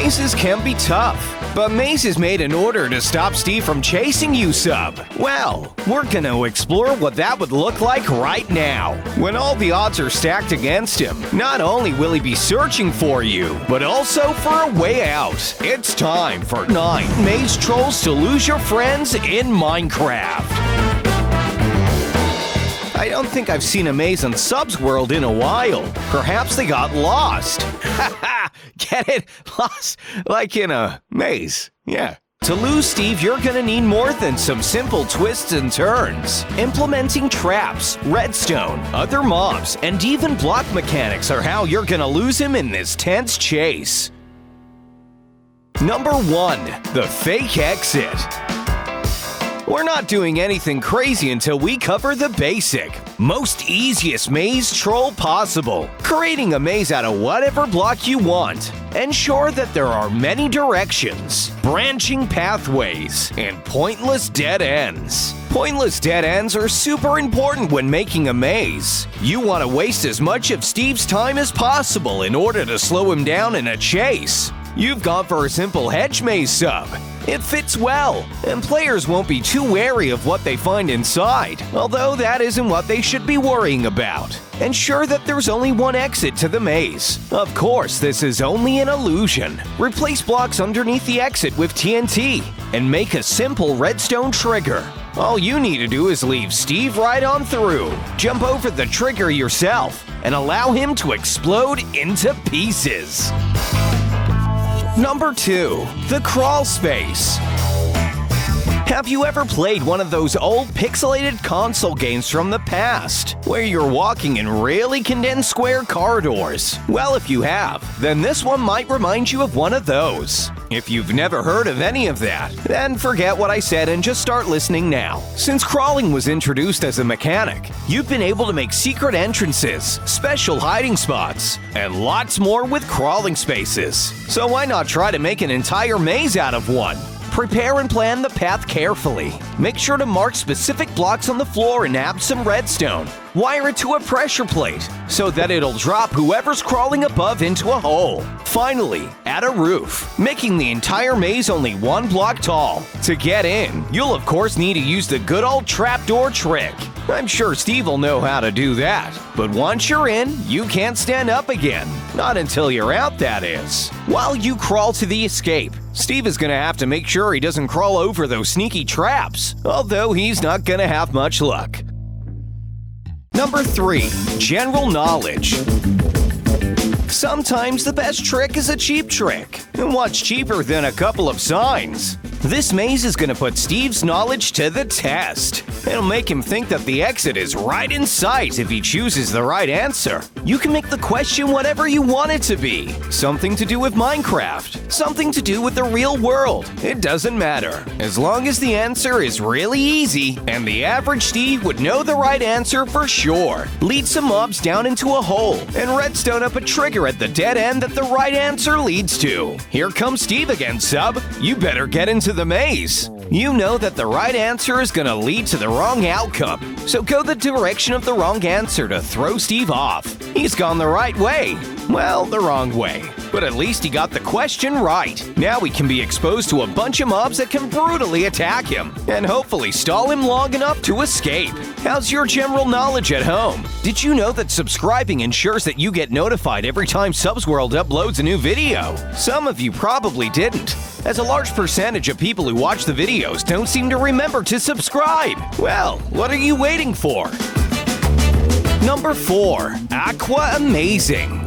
Mazes can be tough, but Maze is made in order to stop Steve from chasing you, sub. Well, we're gonna explore what that would look like right now. When all the odds are stacked against him, not only will he be searching for you, but also for a way out. It's time for 9 Maze Trolls to lose your friends in Minecraft. I don't think I've seen a maze on Sub's World in a while. Perhaps they got lost. Haha, get it? Lost like in a maze. Yeah. To lose Steve, you're gonna need more than some simple twists and turns. Implementing traps, redstone, other mobs, and even block mechanics are how you're gonna lose him in this tense chase. Number 1, the fake exit. We're not doing anything crazy until we cover the basic, most easiest maze troll possible. Creating a maze out of whatever block you want. Ensure that there are many directions, branching pathways, and pointless dead ends. Pointless dead ends are super important when making a maze. You want to waste as much of Steve's time as possible in order to slow him down in a chase. You've gone for a simple hedge maze sub. It fits well, and players won't be too wary of what they find inside, although that isn't what they should be worrying about. Ensure that there's only one exit to the maze. Of course, this is only an illusion. Replace blocks underneath the exit with TNT, and make a simple redstone trigger. All you need to do is leave Steve right on through. Jump over the trigger yourself, and allow him to explode into pieces. Number 2, the Craul Space. Have you ever played one of those old pixelated console games from the past, where you're walking in really condensed square corridors? Well, if you have, then this one might remind you of one of those. If you've never heard of any of that, then forget what I said and just start listening now. Since crawling was introduced as a mechanic, you've been able to make secret entrances, special hiding spots, and lots more with crawling spaces. So why not try to make an entire maze out of one? Prepare and plan the path carefully. Make sure to mark specific blocks on the floor and add some redstone. Wire it to a pressure plate so that it'll drop whoever's crawling above into a hole. Finally, add a roof, making the entire maze only 1 block tall. To get in, you'll of course need to use the good old trapdoor trick. I'm sure Steve will know how to do that. But once you're in, you can't stand up again. Not until you're out, that is. While you crawl to the escape, Steve is gonna have to make sure he doesn't crawl over those sneaky traps, although he's not gonna have much luck. Number 3, general knowledge. Sometimes the best trick is a cheap trick. And what's cheaper than a couple of signs? This maze is gonna put Steve's knowledge to the test. It'll make him think that the exit is right in sight if he chooses the right answer. You can make the question whatever you want it to be. Something to do with Minecraft, something to do with the real world. It doesn't matter. As long as the answer is really easy, and the average Steve would know the right answer for sure. Lead some mobs down into a hole, and redstone up a trigger at the dead end that the right answer leads to. Here comes Steve again, sub. You better get into the maze. You know that the right answer is gonna lead to the wrong outcome, so go the direction of the wrong answer to throw Steve off. He's gone the right way. Well, the wrong way. But at least he got the question right. Now he can be exposed to a bunch of mobs that can brutally attack him, and hopefully stall him long enough to escape. How's your general knowledge at home? Did you know that subscribing ensures that you get notified every time Subs World uploads a new video? Some of you probably didn't, as a large percentage of people who watch the videos don't seem to remember to subscribe. Well, what are you waiting for? Number 4, Aqua-mazing.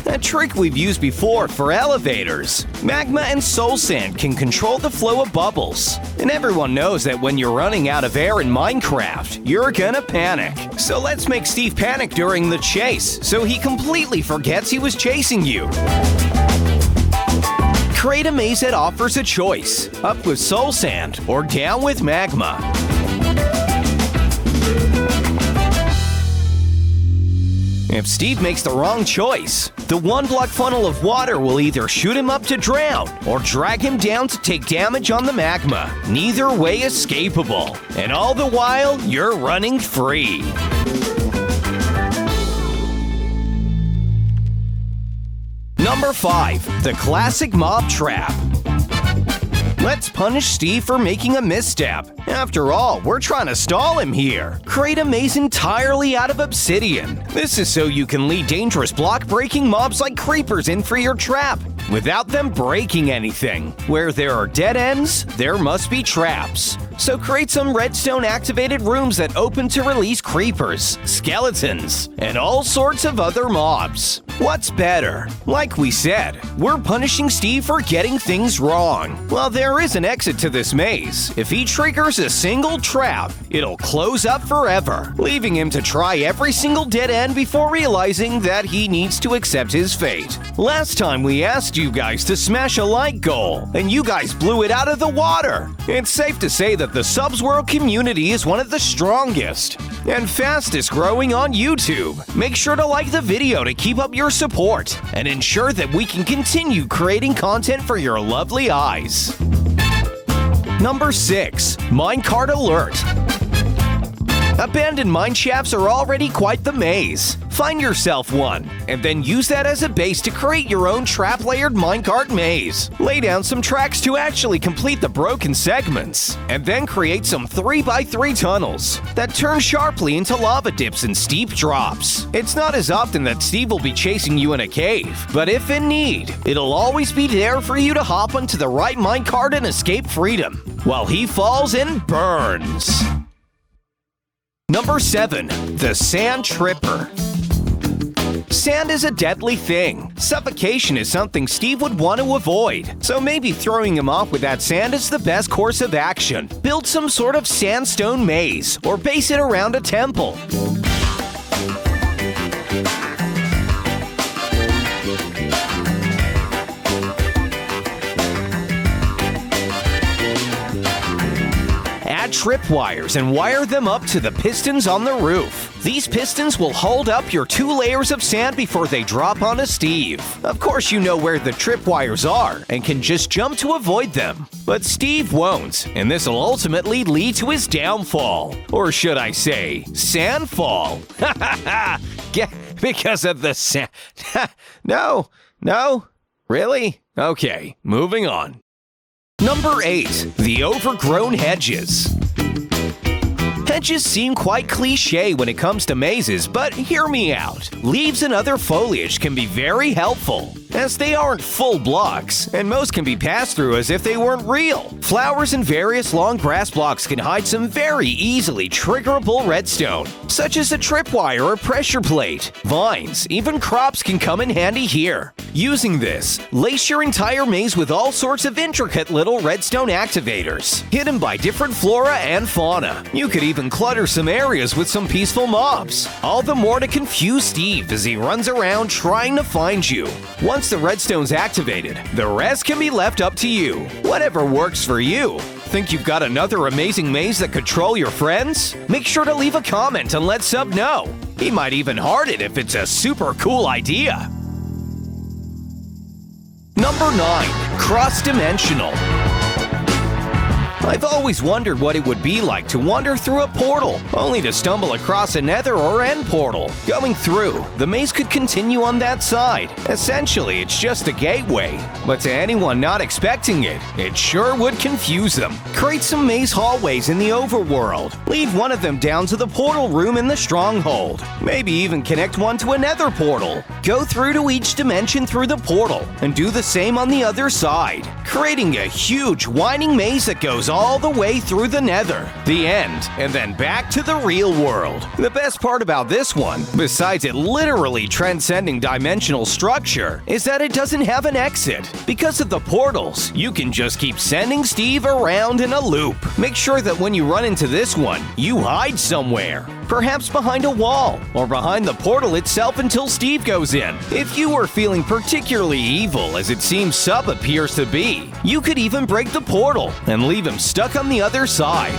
A trick we've used before for elevators. Magma and soul sand can control the flow of bubbles. And everyone knows that when you're running out of air in Minecraft, you're gonna panic. So let's make Steve panic during the chase, so he completely forgets he was chasing you. Create a maze that offers a choice, up with soul sand or down with magma. If Steve makes the wrong choice, the 1-block funnel of water will either shoot him up to drown or drag him down to take damage on the magma. Neither way escapable. And all the while, you're running free. Number 5. The classic mob trap. Let's punish Steve for making a misstep. After all, we're trying to stall him here. Create a maze entirely out of obsidian. This is so you can lead dangerous block-breaking mobs like creepers in for your trap, without them breaking anything. Where there are dead ends, there must be traps. So create some redstone-activated rooms that open to release creepers, skeletons, and all sorts of other mobs. What's better? Like we said, we're punishing Steve for getting things wrong. Well, there is an exit to this maze. If he triggers a single trap, it'll close up forever, leaving him to try every single dead end before realizing that he needs to accept his fate. Last time we asked you guys to smash a like goal, and you guys blew it out of the water. It's safe to say that the Subsworld community is one of the strongest and fastest growing on YouTube. Make sure to like the video to keep up your support and ensure that we can continue creating content for your lovely eyes. Number 6. Minecart Alert. Abandoned mine shafts are already quite the maze. Find yourself one, and then use that as a base to create your own trap-layered minecart maze. Lay down some tracks to actually complete the broken segments, and then create some 3x3 tunnels that turn sharply into lava dips and steep drops. It's not as often that Steve will be chasing you in a cave, but if in need, it'll always be there for you to hop onto the right minecart and escape freedom, while he falls and burns. Number 7. The Sand Tripper. Sand is a deadly thing. Suffocation is something Steve would want to avoid, so maybe throwing him off with that sand is the best course of action. Build some sort of sandstone maze, or base it around a temple. Add tripwires and wire them up to the pistons on the roof. These pistons will hold up your 2 layers of sand before they drop onto Steve. Of course, you know where the tripwires are and can just jump to avoid them. But Steve won't, and this will ultimately lead to his downfall. Or should I say, sandfall. Because of the sand. No? Really? Okay, moving on. Number 8. The Overgrown Hedges. Hedges seem quite cliche when it comes to mazes, but hear me out. Leaves and other foliage can be very helpful, as they aren't full blocks, and most can be passed through as if they weren't real. Flowers and various long grass blocks can hide some very easily triggerable redstone, such as a tripwire or pressure plate. Vines, even crops can come in handy here. Using this, lace your entire maze with all sorts of intricate little redstone activators, hidden by different flora and fauna. You could even clutter some areas with some peaceful mobs, all the more to confuse Steve as he runs around trying to find you. Once the redstone's activated, the rest can be left up to you. Whatever works for you. Think you've got another amazing maze that could troll your friends? Make sure to leave a comment and let Sub know. He might even heart it if it's a super cool idea. Number 9. Cross-dimensional. I've always wondered what it would be like to wander through a portal, only to stumble across a nether or end portal. Going through, the maze could continue on that side. Essentially, it's just a gateway. But to anyone not expecting it, it sure would confuse them. Create some maze hallways in the overworld. Lead one of them down to the portal room in the stronghold. Maybe even connect one to a nether portal. Go through to each dimension through the portal, and do the same on the other side, creating a huge winding maze that goes all the way through the nether, the end, and then back to the real world. The best part about this one, besides it literally transcending dimensional structure, is that it doesn't have an exit. Because of the portals, you can just keep sending Steve around in a loop. Make sure that when you run into this one, you hide somewhere. Perhaps behind a wall, or behind the portal itself until Steve goes in. If you were feeling particularly evil, as it seems Sub appears to be, you could even break the portal and leave him stuck on the other side.